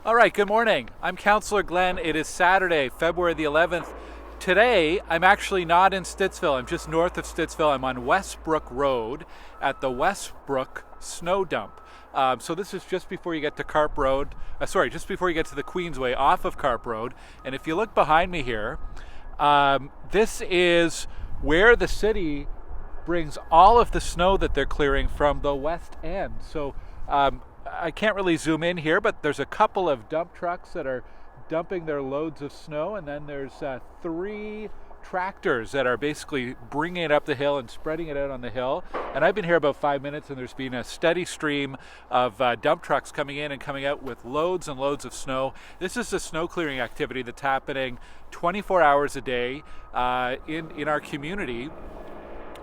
All right, good morning. I'm Councillor Glen. It is Saturday, February the 11th. Today, I'm actually not in Stittsville. I'm just north of Stittsville. I'm on Westbrook Road at the Westbrook snow dump. So this is just before you get to Carp Road, just before you get to the Queensway off of Carp Road. And if you look behind me here, this is where the city brings all of the snow that they're clearing from the west end. So I can't really zoom in here, but there's a couple of dump trucks that are dumping their loads of snow, and then there's 3 tractors that are basically bringing it up the hill and spreading it out on the hill. And I've been here about 5 minutes, and there's been a steady stream of dump trucks coming in and coming out with loads and loads of snow. This is a snow clearing activity that's happening 24 hours a day in our community.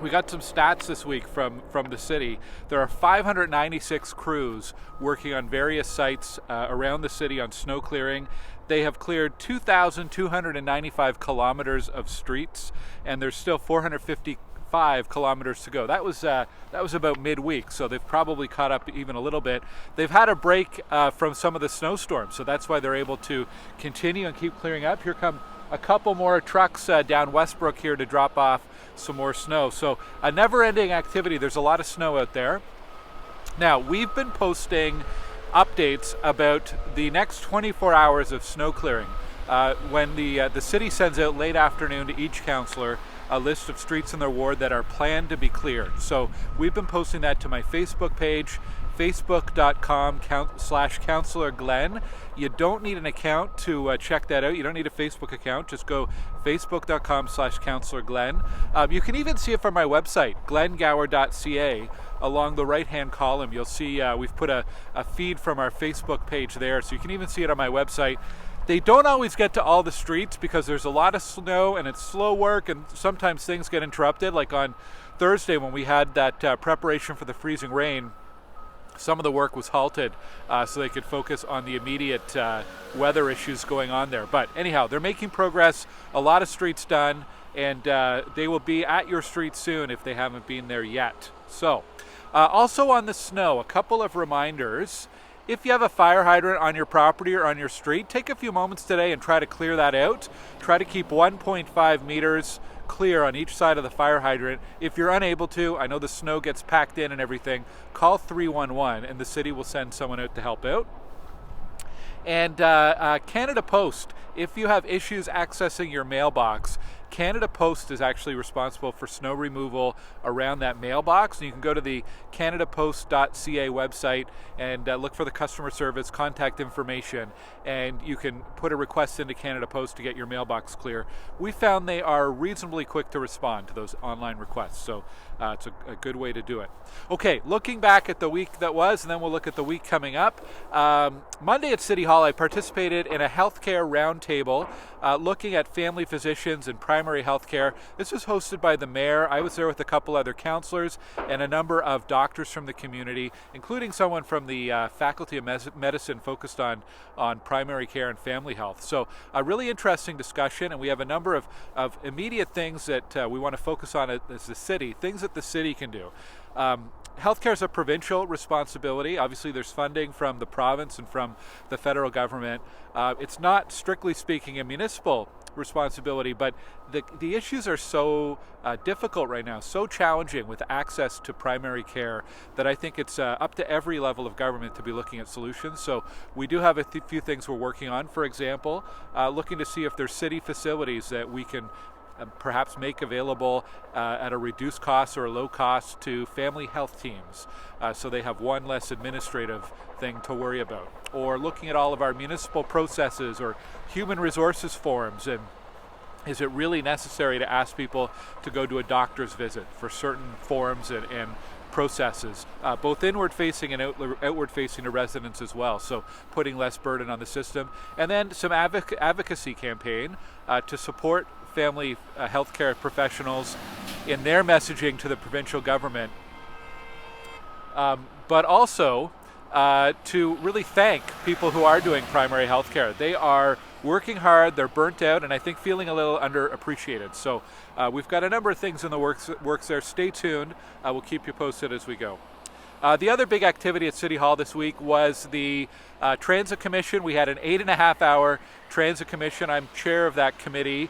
We got some stats this week from the city. There are 596 crews working on various sites around the city on snow clearing. They have cleared 2,295 kilometers of streets, and there's still 455 kilometers to go. That was about midweek, so they've probably caught up even a little bit. They've had a break from some of the snowstorms, so that's why they're able to continue and keep clearing up. Here come a couple more trucks down Westbrook here to drop off some more snow. So a never-ending activity. There's a lot of snow out there. Now, we've been posting updates about the next 24 hours of snow clearing. When the city sends out late afternoon to each councillor a list of streets in their ward that are planned to be cleared. So we've been posting that to my Facebook page, facebook.com/Councillor Glen. You don't need an account to check that out. You don't need a Facebook account. Just go facebook.com/Councillor Glen. You can even see it from my website, glengower.ca. Along the right-hand column, you'll see we've put a feed from our Facebook page there, so you can even see it on my website. They don't always get to all the streets because there's a lot of snow and it's slow work, and sometimes things get interrupted. Like on Thursday when we had that preparation for the freezing rain, some of the work was halted so they could focus on the immediate weather issues going on there. But anyhow, they're making progress, a lot of streets done, and they will be at your street soon if they haven't been there yet. So, also on the snow, a couple of reminders. If you have a fire hydrant on your property or on your street, take a few moments today and try to clear that out. Try to keep 1.5 meters clear on each side of the fire hydrant. If you're unable to, I know the snow gets packed in and everything, call 311 and the city will send someone out to help out. And Canada Post, if you have issues accessing your mailbox, Canada Post is actually responsible for snow removal around that mailbox. And you can go to the canadapost.ca website and look for the customer service contact information, and you can put a request into Canada Post to get your mailbox clear. We found they are reasonably quick to respond to those online requests, so it's a good way to do it. Okay, looking back at the week that was, and then we'll look at the week coming up. Monday at City Hall, I participated in a healthcare roundtable looking at family physicians and primary health care. This was hosted by the mayor. I was there with a couple other councillors and a number of doctors from the community, including someone from the Faculty of Medicine focused on primary care and family health. So a really interesting discussion, and we have a number of immediate things that we want to focus on as the city, things that the city can do. Healthcare is a provincial responsibility. Obviously, there's funding from the province and from the federal government. It's not, strictly speaking, a municipal responsibility, but the issues are so difficult right now, so challenging with access to primary care, that I think it's up to every level of government to be looking at solutions. So we do have a few things we're working on. For example, looking to see if there's city facilities that we can perhaps make available at a reduced cost or a low cost to family health teams, so they have one less administrative thing to worry about. Or looking at all of our municipal processes or human resources forms, and is it really necessary to ask people to go to a doctor's visit for certain forms and processes, both inward-facing and outward-facing to residents as well, so putting less burden on the system. And then some advocacy campaign to support family healthcare professionals in their messaging to the provincial government, but also to really thank people who are doing primary healthcare. They are working hard, they're burnt out, and I think feeling a little underappreciated. So we've got a number of things in the works there. Stay tuned. We'll keep you posted as we go. The other big activity at City Hall this week was the Transit Commission. We had an 8.5-hour Transit Commission. I'm chair of that committee.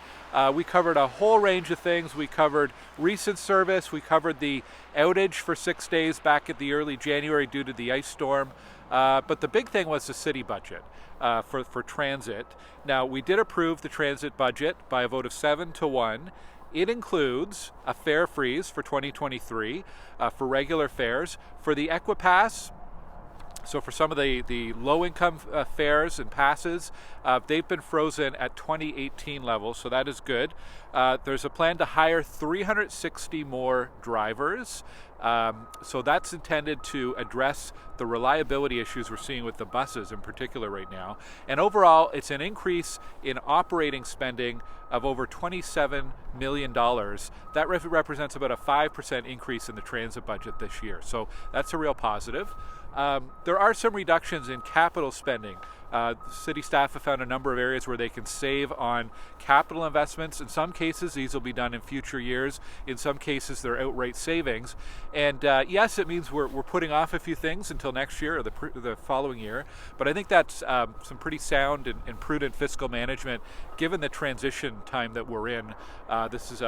We covered a whole range of things. We covered recent service. We covered the outage for 6 days back at the early January due to the ice storm. But the big thing was the city budget for transit. Now, we did approve the transit budget by a vote of 7-1. It includes a fare freeze for 2023 for regular fares. For the Equipass, so for some of the low-income fares and passes, they've been frozen at 2018 levels, so that is good. There's a plan to hire 360 more drivers. So that's intended to address the reliability issues we're seeing with the buses in particular right now. And overall, it's an increase in operating spending of over $27 million. That represents about a 5% increase in the transit budget this year. So that's a real positive. There are some reductions in capital spending. City staff have found a number of areas where they can save on capital investments. In some cases, these will be done in future years. In some cases, they're outright savings. And yes, it means we're putting off a few things until next year or the following year. But I think that's some pretty sound and prudent fiscal management given the transition time that we're in. This is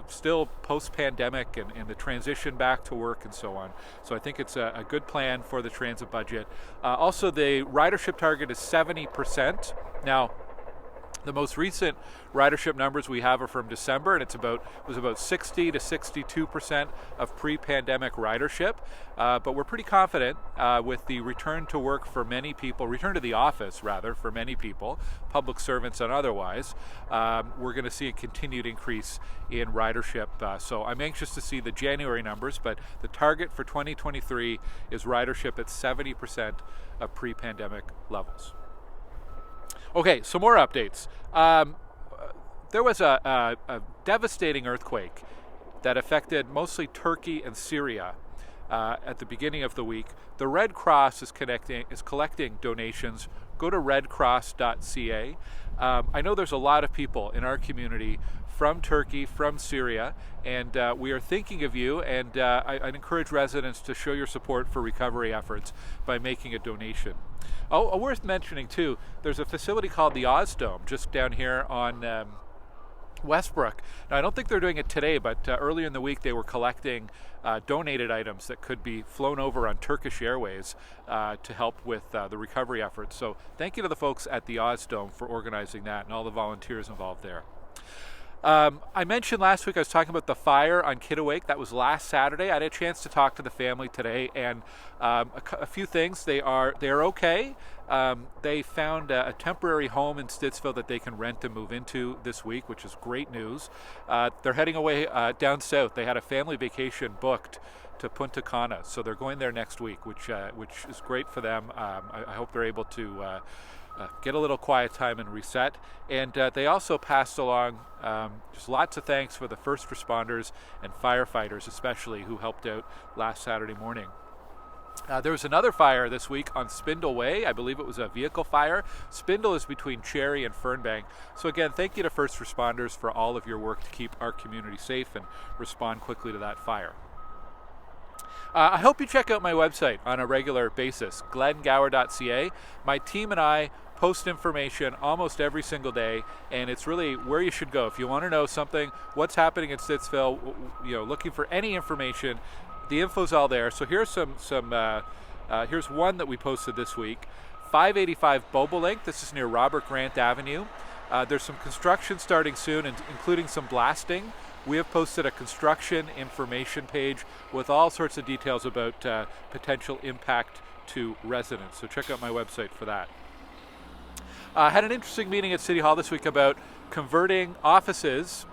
still post-pandemic and the transition back to work and so on. So I think it's a good plan for the transit budget. Also, the ridership target is 70%. Now, the most recent ridership numbers we have are from December, and it was about 60 to 62% of pre-pandemic ridership. But we're pretty confident with the return to work for many people, return to the office rather for many people, public servants and otherwise. We're going to see a continued increase in ridership. So I'm anxious to see the January numbers, but the target for 2023 is ridership at 70% of pre-pandemic levels. Okay, so more updates. There was a devastating earthquake that affected mostly Turkey and Syria at the beginning of the week. The Red Cross is collecting donations. Go to redcross.ca. I know there's a lot of people in our community from Turkey, from Syria, and we are thinking of you, and I'd encourage residents to show your support for recovery efforts by making a donation. Oh, worth mentioning too, there's a facility called the Ozdome just down here on Westbrook. Now, I don't think they're doing it today, but earlier in the week they were collecting donated items that could be flown over on Turkish Airways to help with the recovery efforts. So thank you to the folks at the Ozdome for organizing that and all the volunteers involved there. I mentioned last week I was talking about the fire on Kittiwake. That was last Saturday. I had a chance to talk to the family today, and a few things. They are okay. They found a temporary home in Stittsville that they can rent and move into this week, which is great news. They're heading away down south. They had a family vacation booked to Punta Cana, so they're going there next week, which is great for them. I hope they're able to get a little quiet time and reset. And they also passed along just lots of thanks for the first responders and firefighters especially who helped out last Saturday morning. There was another fire this week on Spindle Way. I believe it was a vehicle fire. Spindle is between Cherry and Fernbank. So again, thank you to first responders for all of your work to keep our community safe and respond quickly to that fire. I hope you check out my website on a regular basis, glengower.ca. My team and I post information almost every single day, and it's really where you should go if you want to know something, what's happening in Stittsville, looking for any information. The info's all there. So here's here's one that we posted this week. 585 Bobolink. This is near Robert Grant Avenue. There's some construction starting soon, including some blasting. We have posted a construction information page with all sorts of details about potential impact to residents. So check out my website for that. I had an interesting meeting at City Hall this week about converting offices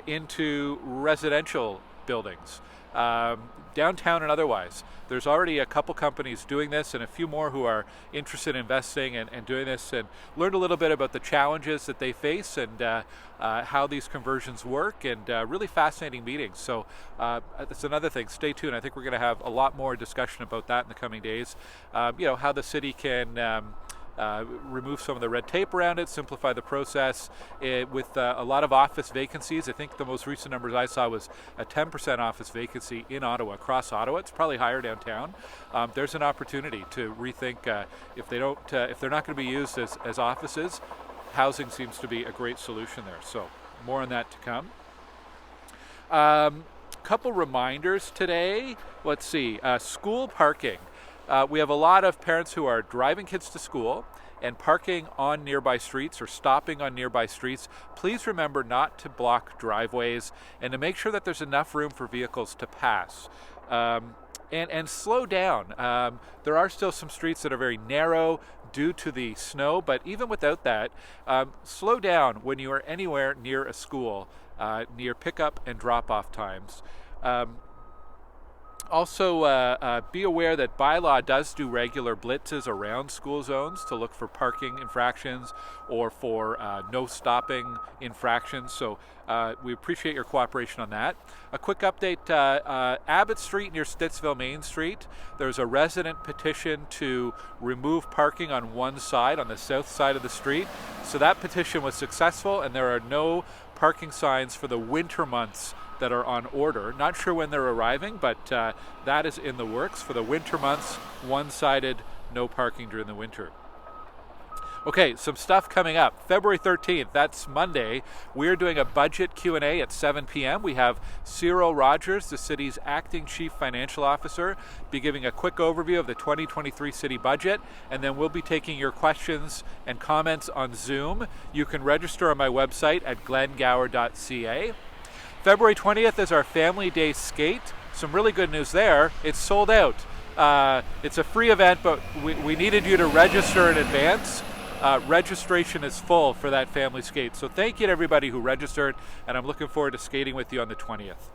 into residential buildings, downtown and otherwise. There's already a couple companies doing this and a few more who are interested in investing and doing this, and learned a little bit about the challenges that they face and how these conversions work, and really fascinating meetings. So that's another thing. Stay tuned. I think we're going to have a lot more discussion about that in the coming days. How the city can remove some of the red tape around it, simplify the process. With a lot of office vacancies, I think the most recent numbers I saw was a 10% office vacancy in Ottawa, across Ottawa. It's probably higher downtown. There's an opportunity to rethink if they're not going to be used as offices. Housing seems to be a great solution there. So more on that to come. Couple reminders today. Let's see, school parking. We have a lot of parents who are driving kids to school and parking on nearby streets or stopping on nearby streets. Please remember not to block driveways and to make sure that there's enough room for vehicles to pass. And slow down. There are still some streets that are very narrow due to the snow, but even without that, slow down when you are anywhere near a school, near pickup and drop-off times. Also, be aware that bylaw does do regular blitzes around school zones to look for parking infractions or for no stopping infractions. So we appreciate your cooperation on that. A quick update, Abbott Street near Stittsville Main Street, there's a resident petition to remove parking on one side, on the south side of the street. So that petition was successful, and there are no parking signs for the winter months that are on order. Not sure when they're arriving, but that is in the works for the winter months. One-sided, no parking during the winter. Okay, some stuff coming up. February 13th, that's Monday. We're doing a budget Q&A at 7 p.m. We have Cyril Rogers, the city's acting chief financial officer, be giving a quick overview of the 2023 city budget, and then we'll be taking your questions and comments on Zoom. You can register on my website at glengower.ca. February 20th is our Family Day Skate. Some really good news there. It's sold out. It's a free event, but we needed you to register in advance. Registration is full for that family skate. So thank you to everybody who registered, and I'm looking forward to skating with you on the 20th.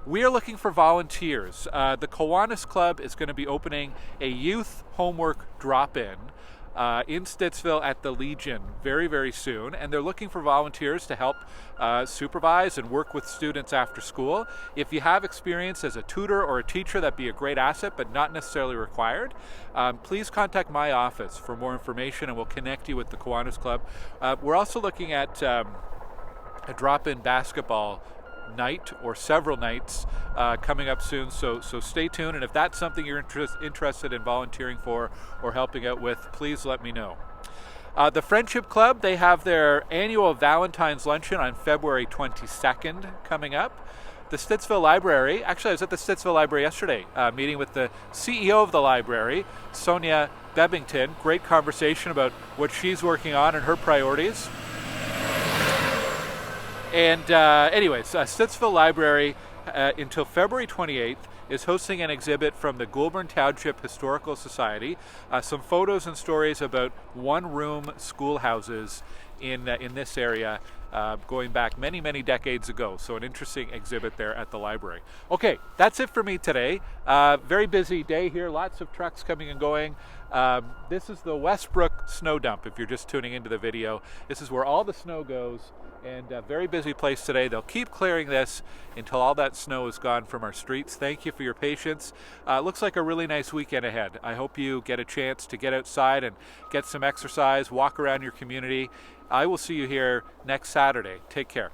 We are looking for volunteers. The Kiwanis Club is going to be opening a youth homework drop-in in Stittsville at the Legion very, very soon, and they're looking for volunteers to help supervise and work with students after school. If you have experience as a tutor or a teacher, that'd be a great asset, but not necessarily required. Please contact my office for more information, and we'll connect you with the Kiwanis Club. We're also looking at a drop-in basketball night or several nights coming up soon, so stay tuned, and if that's something you're interested in volunteering for or helping out with, please let me know. The Friendship Club, they have their annual Valentine's Luncheon on February 22nd coming up. The Stittsville Library, actually I was at the Stittsville Library yesterday, meeting with the CEO of the library, Sonia Bebbington. Great conversation about what she's working on and her priorities. And anyways, Stittsville Library until February 28th is hosting an exhibit from the Goulburn Township Historical Society. Some photos and stories about one-room schoolhouses in this area going back many, many decades ago. So an interesting exhibit there at the library. Okay, that's it for me today. Very busy day here, lots of trucks coming and going. This is the Westbrook snow dump if you're just tuning into the video. This is where all the snow goes. And a very busy place today. They'll keep clearing this until all that snow is gone from our streets. Thank you for your patience. Looks like a really nice weekend ahead. I hope you get a chance to get outside and get some exercise, walk around your community. I will see you here next Saturday. Take care.